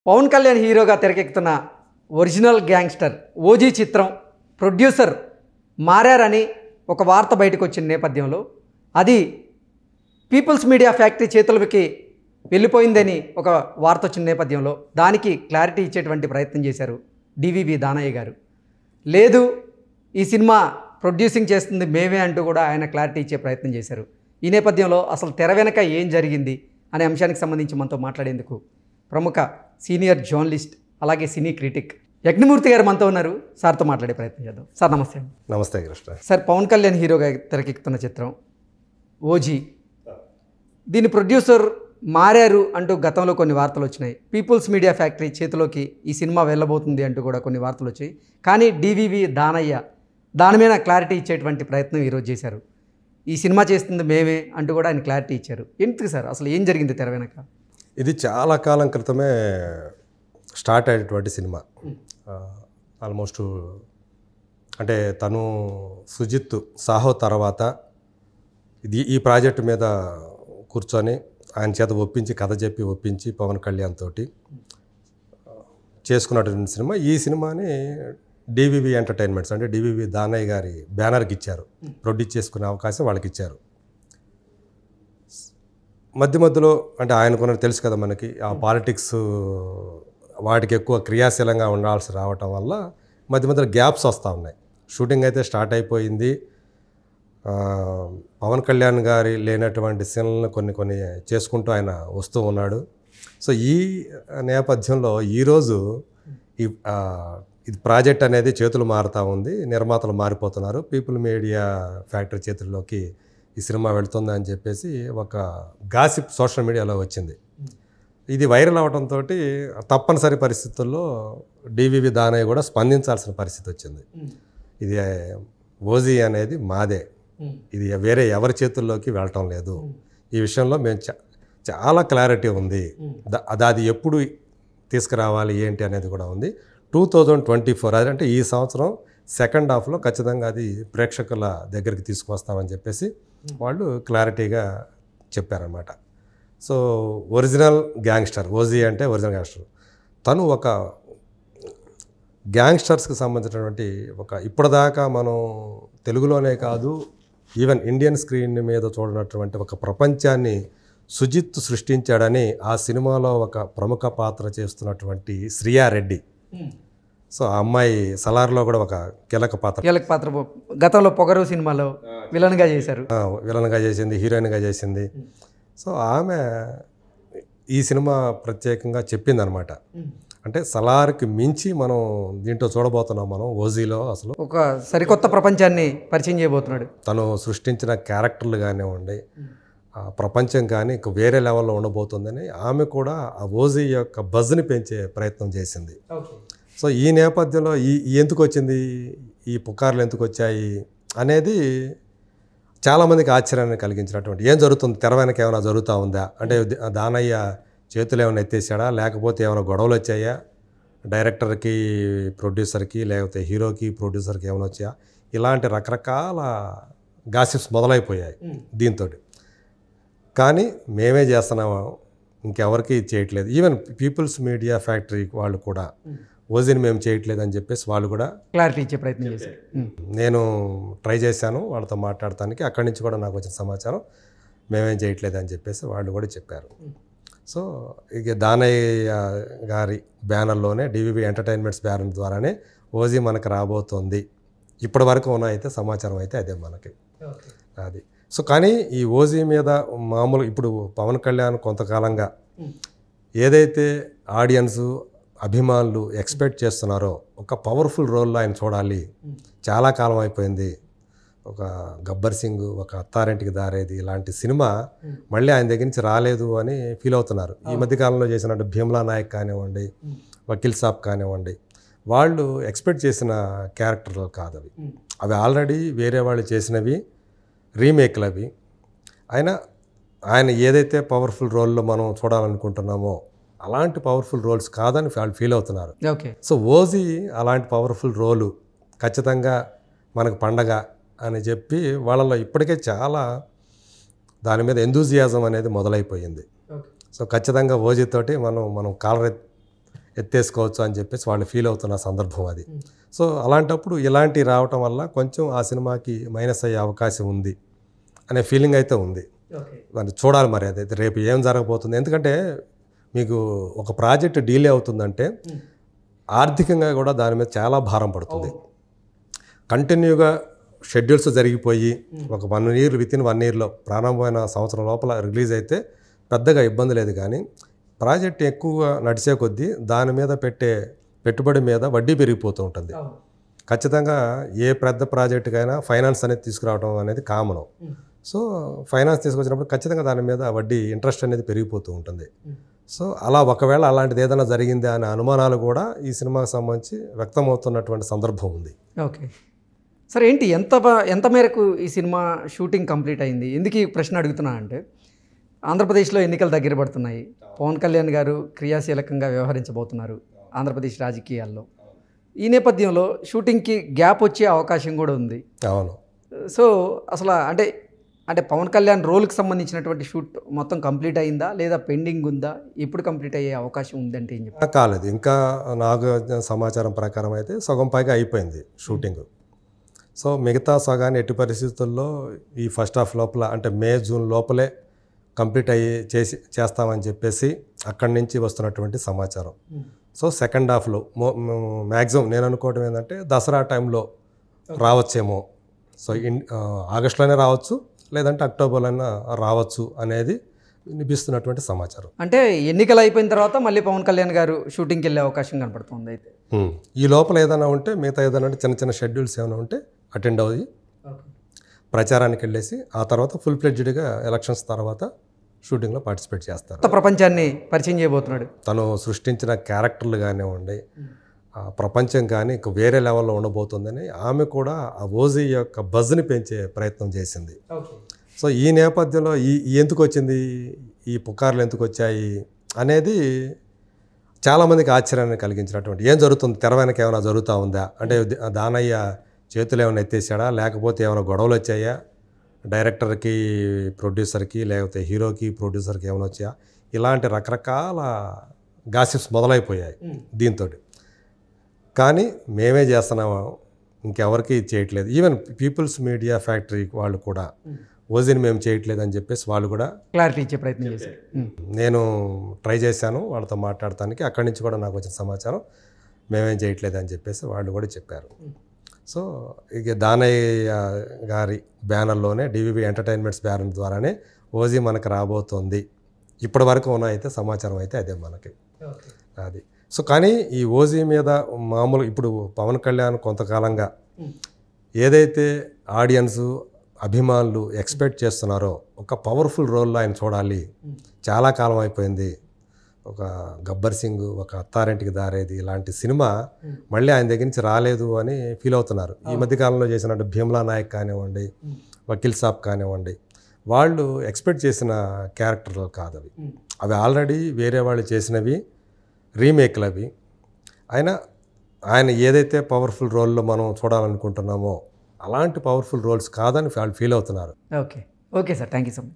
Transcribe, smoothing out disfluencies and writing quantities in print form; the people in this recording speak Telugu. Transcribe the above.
పవన్ కళ్యాణ్ హీరోగా తెరకెక్కుతున్న ఒరిజినల్ గ్యాంగ్స్టర్ ఓజీ చిత్రం ప్రొడ్యూసర్ మారారని ఒక వార్త బయటకు వచ్చిన నేపథ్యంలో అది పీపుల్స్ మీడియా ఫ్యాక్టరీ చేతులకి వెళ్ళిపోయిందని ఒక వార్త వచ్చిన నేపథ్యంలో దానికి క్లారిటీ ఇచ్చేటువంటి ప్రయత్నం చేశారు డివివి దానయ్య గారు. లేదు, ఈ సినిమా ప్రొడ్యూసింగ్ చేస్తుంది మేమే అంటూ కూడా ఆయన క్లారిటీ ఇచ్చే ప్రయత్నం చేశారు. ఈ నేపథ్యంలో అసలు తెర వెనక ఏం జరిగింది అనే అంశానికి సంబంధించి మనతో మాట్లాడేందుకు ప్రముఖ సీనియర్ జర్నలిస్ట్ అలాగే సినీ క్రిటిక్ యజ్ఞమూర్తి గారు మనతో ఉన్నారు. సార్తో మాట్లాడే ప్రయత్నం చేద్దాం. సార్ నమస్తే. నమస్తే కృష్ణ. సార్, పవన్ కళ్యాణ్ హీరోగా తెరకెక్కుతున్న చిత్రం ఓజీ, దీని ప్రొడ్యూసర్ మారారు అంటూ గతంలో కొన్ని వార్తలు వచ్చినాయి. పీపుల్స్ మీడియా ఫ్యాక్టరీ చేతిలోకి ఈ సినిమా వెళ్ళబోతుంది అంటూ కూడా కొన్ని వార్తలు వచ్చాయి. కానీ డివివి దానయ్య దాని మీద క్లారిటీ ఇచ్చేటువంటి ప్రయత్నం ఈరోజు చేశారు. ఈ సినిమా చేస్తుంది మేమే అంటూ కూడా ఆయన క్లారిటీ ఇచ్చారు. ఎందుకు సార్, అసలు ఏం జరిగింది తెర వెనక? ఇది చాలా కాలం క్రితమే స్టార్ట్ అయ్యేటువంటి సినిమా. ఆల్మోస్ట్ అంటే తను సుజిత్ సాహో తర్వాత ఈ ప్రాజెక్టు మీద కూర్చొని ఆయన చేత కథ చెప్పి ఒప్పించి పవన్ కళ్యాణ్ తోటి చేసుకున్నటువంటి సినిమా. ఈ సినిమాని డివివి ఎంటర్టైన్మెంట్స్ అంటే డివివి దానయ్య గారి బ్యానర్కి ఇచ్చారు. ప్రొడ్యూస్ చేసుకునే అవకాశం వాళ్ళకి ఇచ్చారు. మధ్యలో అంటే ఆయనకున్నది తెలుసు కదా మనకి, ఆ పాలిటిక్స్ వాటికి ఎక్కువ క్రియాశీలంగా ఉండాల్సి రావటం వల్ల మధ్యలో గ్యాప్స్ వస్తూ ఉన్నాయి. షూటింగ్ అయితే స్టార్ట్ అయిపోయింది. పవన్ కళ్యాణ్ గారి లేనటువంటి సీన్లను కొన్ని చేసుకుంటూ ఆయన వస్తూ ఉన్నాడు. సో ఈ నేపథ్యంలో ఈరోజు ఇది ప్రాజెక్ట్ అనేది చేతులు మారుతూ ఉంది. నిర్మాతలు మారిపోతున్నారు. పీపుల్ మీడియా ఫ్యాక్టరీ చేతుల్లోకి ఈ సినిమా వెళుతుంది అని చెప్పేసి ఒక గాసిప్ సోషల్ మీడియాలో వచ్చింది. ఇది వైరల్ అవడంతో తప్పనిసరి పరిస్థితుల్లో డివివి దానయ్య కూడా స్పందించాల్సిన పరిస్థితి వచ్చింది. ఇది ఓజీ అనేది మాదే, ఇది వేరే ఎవరి చేతుల్లోకి వెళ్ళటం లేదు. ఈ విషయంలో మేము చాలా క్లారిటీ ఉంది. అది ఎప్పుడు తీసుకురావాలి ఏంటి అనేది కూడా ఉంది. 2024 అదంటే ఈ సంవత్సరం సెకండ్ హాఫ్లో ఖచ్చితంగా అది ప్రేక్షకుల దగ్గరికి తీసుకువస్తామని చెప్పేసి వాళ్ళు క్లారిటీగా చెప్పారన్నమాట. సో ఒరిజినల్ గ్యాంగ్స్టర్ ఓజీ అంటే ఒరిజినల్ గ్యాంగ్స్టర్. తను ఒక గ్యాంగ్స్టర్స్కి సంబంధించినటువంటి ఇప్పటిదాకా మనం తెలుగులోనే కాదు ఈవెన్ ఇండియన్ స్క్రీన్ మీద చూడనటువంటి ఒక ప్రపంచాన్ని సుజిత్ సృష్టించాడని ఆ సినిమాలో ఒక ప్రముఖ పాత్ర చేస్తున్నటువంటి శ్రియా రెడ్డి. సో ఆ అమ్మాయి సలార్లో కూడా ఒక కీలక పాత్ర గతంలో పొగరు సినిమాలో విలన్గా చేసింది, హీరోయిన్గా చేసింది. సో ఆమె ఈ సినిమా ప్రత్యేకంగా చెప్పింది అనమాట. అంటే సలార్కి మించి మనం దీంట్లో చూడబోతున్నాం. మనం ఓజీలో అసలు ఒక సరికొత్త ప్రపంచాన్ని పరిచయం చేయబోతున్నాడు. తను సృష్టించిన క్యారెక్టర్లు కానివ్వండి, ఆ ప్రపంచం కానీ వేరే లెవెల్లో ఉండబోతుందని ఆమె కూడా ఆ ఓజీ యొక్క బజ్ని పెంచే ప్రయత్నం చేసింది. సో ఈ నేపథ్యంలో ఎందుకు వచ్చింది, ఈ పుకార్లు ఎందుకు వచ్చాయి అనేది చాలామందికి ఆశ్చర్యాన్ని కలిగించినటువంటి. ఏం జరుగుతుంది, తెర వెనక ఏమైనా జరుగుతూ ఉందా, అంటే దానయ్య చేతులు ఏమైనా ఎత్తేసాడా, లేకపోతే ఏమైనా గొడవలు వచ్చాయా, డైరెక్టర్కి ప్రొడ్యూసర్కి లేకపోతే హీరోకి ప్రొడ్యూసర్కి ఏమైనా వచ్చాయా, ఇలాంటి రకరకాల గాసిప్స్ మొదలైపోయాయి దీంతో. కానీ మేమే చేస్తున్నాము, ఇంకెవరికి చేయట్లేదు. ఈవెన్ పీపుల్స్ మీడియా ఫ్యాక్టరీ వాళ్ళు కూడా ఓజీని మేము చేయట్లేదు అని చెప్పేసి వాళ్ళు కూడా క్లారిటీ ఇచ్చే ప్రయత్నం చేశారు. నేను ట్రై చేశాను వాళ్ళతో మాట్లాడటానికి, అక్కడి నుంచి కూడా నాకు వచ్చిన సమాచారం మేమేం చేయట్లేదు అని చెప్పేసి వాళ్ళు కూడా చెప్పారు. సో ఇక దానయ్య గారి బ్యానర్లోనే డివివి ఎంటర్టైన్మెంట్స్ బ్యానర్ ద్వారానే ఓజీ మనకు రాబోతోంది. ఇప్పటి వరకు ఉన్న అయితే సమాచారం అయితే అదే మనకి అది. సో కానీ ఈ ఓజీ మీద మామూలు ఇప్పుడు పవన్ కళ్యాణ్ కొంతకాలంగా ఏదైతే ఆడియన్స్ అభిమానులు ఎక్స్పెక్ట్ చేస్తున్నారో ఒక పవర్ఫుల్ రోల్లో ఆయన చూడాలి. చాలా కాలం అయిపోయింది. ఒక గబ్బర్ సింగ్, ఒక అత్తారింటికి దారేది ఇలాంటి సినిమా మళ్ళీ ఆయన దగ్గర నుంచి రాలేదు అని ఫీల్ అవుతున్నారు. ఈ మధ్యకాలంలో చేసినట్టు భీమ్లా నాయక్ కానివ్వండి, వకీల్ సాబ్ కానివ్వండి, వాళ్ళు ఎక్స్పెక్ట్ చేసిన క్యారెక్టర్లు కాదు అవి. అవి ఆల్రెడీ వేరే వాళ్ళు చేసినవి, రీమేక్లు అవి. ఆయన ఏదైతే పవర్ఫుల్ రోల్లో మనం చూడాలనుకుంటున్నామో అలాంటి పవర్ఫుల్ రోల్స్ కాదని వాళ్ళు ఫీల్ అవుతున్నారు. సో ఓజీ అలాంటి పవర్ఫుల్ రోలు ఖచ్చితంగా మనకు పండగ అని చెప్పి వాళ్ళలో ఇప్పటికే చాలా దాని మీద ఎంతూజియాజం అనేది మొదలైపోయింది. సో ఖచ్చితంగా ఓజీతోటి మనం ఎత్తేసుకోవచ్చు అని చెప్పేసి వాళ్ళు ఫీల్ అవుతున్న సందర్భం అది. సో అలాంటప్పుడు ఇలాంటివి రావటం వల్ల కొంచెం ఆ సినిమాకి మైనస్ అయ్యే అవకాశం ఉంది అనే ఫీలింగ్ అయితే ఉంది. మరి చూడాలి మరి అదైతే రేపు ఏం జరగబోతుంది. ఎందుకంటే మీకు ఒక ప్రాజెక్ట్ డీలే అవుతుందంటే ఆర్థికంగా కూడా దాని మీద చాలా భారం పడుతుంది. కంటిన్యూగా షెడ్యూల్స్ జరిగిపోయి ఒక 1 year వితిన్ 1 yearలో ప్రారంభమైన సంవత్సరం లోపల రిలీజ్ అయితే పెద్దగా ఇబ్బంది లేదు. కానీ ప్రాజెక్ట్ ఎక్కువగా నడిచే కొద్దీ దాని మీద పెట్టే పెట్టుబడి మీద వడ్డీ పెరిగిపోతూ ఉంటుంది. ఖచ్చితంగా ఏ పెద్ద ప్రాజెక్టుకైనా ఫైనాన్స్ అనేది తీసుకురావడం అనేది కామన్. సో ఫైనాన్స్ తీసుకొచ్చినప్పుడు ఖచ్చితంగా దాని మీద వడ్డీ ఇంట్రెస్ట్ అనేది పెరిగిపోతూ ఉంటుంది. సో అలా ఒకవేళ అలాంటిది ఏదైనా జరిగిందా అనే అనుమానాలు కూడా ఈ సినిమాకి సంబంధించి వ్యక్తమవుతున్నటువంటి సందర్భం ఉంది. ఓకే సార్, ఏంటి ఎంత మేరకు ఈ సినిమా షూటింగ్ కంప్లీట్ అయింది? ఎందుకు ఈ ప్రశ్న అడుగుతున్నా అంటే ఆంధ్రప్రదేశ్లో ఎన్నికలు దగ్గర పడుతున్నాయి. పవన్ కళ్యాణ్ గారు క్రియాశీలకంగా వ్యవహరించబోతున్నారు ఆంధ్రప్రదేశ్ రాజకీయాల్లో. ఈ నేపథ్యంలో షూటింగ్కి గ్యాప్ వచ్చే అవకాశం కూడా ఉంది. అవును. సో అసలు అంటే పవన్ కళ్యాణ్ రోల్కి సంబంధించినటువంటి షూట్ మొత్తం కంప్లీట్ అయిందా లేదా పెండింగ్ ఉందా? ఎప్పుడు కంప్లీట్ అయ్యే అవకాశం ఉందంటే ఏం చెప్తారు? కాలేదు, ఇంకా నాకు సమాచారం ప్రకారం అయితే సగం పైగా అయిపోయింది షూటింగ్. సో మిగతా సగాన్ని ఎట్టి పరిస్థితుల్లో ఈ ఫస్ట్ హాఫ్ లోపల అంటే May June లోపలే కంప్లీట్ అయ్యి చేస్తామని చెప్పేసి అక్కడి నుంచి వస్తున్నటువంటి సమాచారం. సో సెకండ్ హాఫ్లో మ్యాక్సిమం నేను అనుకోవడం ఏంటంటే దసరా టైంలో రావచ్చేమో. సో ఆగస్టులోనే రావచ్చు, లేదంటే అక్టోబర్లోనే రావచ్చు అనేది వినిపిస్తున్నటువంటి సమాచారం. అంటే ఎన్నికలు అయిపోయిన తర్వాత మళ్ళీ పవన్ కళ్యాణ్ గారు షూటింగ్కి వెళ్ళే అవకాశం కనపడుతుంది. అయితే ఈ లోపల ఏదైనా ఉంటే మిగతా ఏదైనా అంటే చిన్న చిన్న షెడ్యూల్స్ ఏమైనా ఉంటే అటెండ్ అయ్యి ప్రచారానికి వెళ్ళేసి ఆ తర్వాత ఫుల్ ఫ్లెడ్జ్డ్గా ఎలక్షన్స్ తర్వాత షూటింగ్లో పార్టిసిపేట్ చేస్తారు. కొత్త ప్రపంచాన్ని పరిచయం చేయబోతున్నాడు. తను సృష్టించిన క్యారెక్టర్లు కానివ్వండి, ప్రపంచం కానీ ఇంక వేరే లెవెల్లో ఉండబోతుందని ఆమె కూడా ఆ ఓజీ యొక్క బజ్ని పెంచే ప్రయత్నం చేసింది. సో ఈ నేపథ్యంలో ఎందుకు వచ్చింది, ఈ పుకార్లు ఎందుకు వచ్చాయి అనేది చాలామందికి ఆశ్చర్యాన్ని కలిగించినటువంటి. ఏం జరుగుతుంది, తెర వెనక ఏమైనా జరుగుతూ ఉందా, అంటే దానయ్య చేతులు ఏమైనా ఎత్తేసాడా, లేకపోతే ఏమైనా గొడవలు వచ్చాయా, డైరెక్టర్కి ప్రొడ్యూసర్కి లేకపోతే హీరోకి ప్రొడ్యూసర్కి ఏమైనా వచ్చాయా, ఇలాంటి రకరకాల గాసిప్స్ మొదలైపోయాయి దీంతో. కానీ మేమే చేస్తున్నాము, ఇంకెవరికి చేయట్లేదు. ఈవెన్ పీపుల్స్ మీడియా ఫ్యాక్టరీ వాళ్ళు కూడా ఓజీని మేము చేయట్లేదు అని చెప్పేసి వాళ్ళు కూడా క్లారిటీ ఇచ్చే ప్రయత్నం చేశారు. నేను ట్రై చేశాను వాళ్ళతో మాట్లాడటానికి, అక్కడి నుంచి కూడా నాకు వచ్చిన సమాచారం మేమేం చేయట్లేదు అని చెప్పేసి వాళ్ళు కూడా చెప్పారు. సో ఇక దానయ్య గారి బ్యానర్లోనే డివివి ఎంటర్టైన్మెంట్స్ బ్యానర్ ద్వారానే ఓజీ మనకు రాబోతోంది. ఇప్పటి వరకు ఉన్న అయితే సమాచారం అయితే అదే మనకి అది. సో కానీ ఈ ఓజీ మీద మామూలు ఇప్పుడు పవన్ కళ్యాణ్ కొంతకాలంగా ఏదైతే ఆడియన్స్ అభిమానులు ఎక్స్పెక్ట్ చేస్తున్నారో ఒక పవర్ఫుల్ రోల్లో ఆయన చూడాలి, చాలా కాలం అయిపోయింది, ఒక గబ్బర్ సింగ్, ఒక అత్తారింటికి దారేది ఇలాంటి సినిమా మళ్ళీ ఆయన దగ్గర నుంచి రాలేదు అని ఫీల్ అవుతున్నారు. ఈ మధ్యకాలంలో చేసినట్టు భీమ్లా నాయక్ కానివ్వండి, వకీల్ సాబ్ కానివ్వండి, వాళ్ళు ఎక్స్పెక్ట్ చేసిన క్యారెక్టర్లు కాదు అవి. అవి ఆల్రెడీ వేరే వాళ్ళు చేసినవి, రీమేక్లు అవి. ఆయన ఏదైతే పవర్ఫుల్ రోల్లో మనం చూడాలనుకుంటున్నామో అలాంటి పవర్ఫుల్ రోల్స్ కాదని వాళ్ళు ఫీల్ అవుతున్నారు. Okay sir, thank you so much.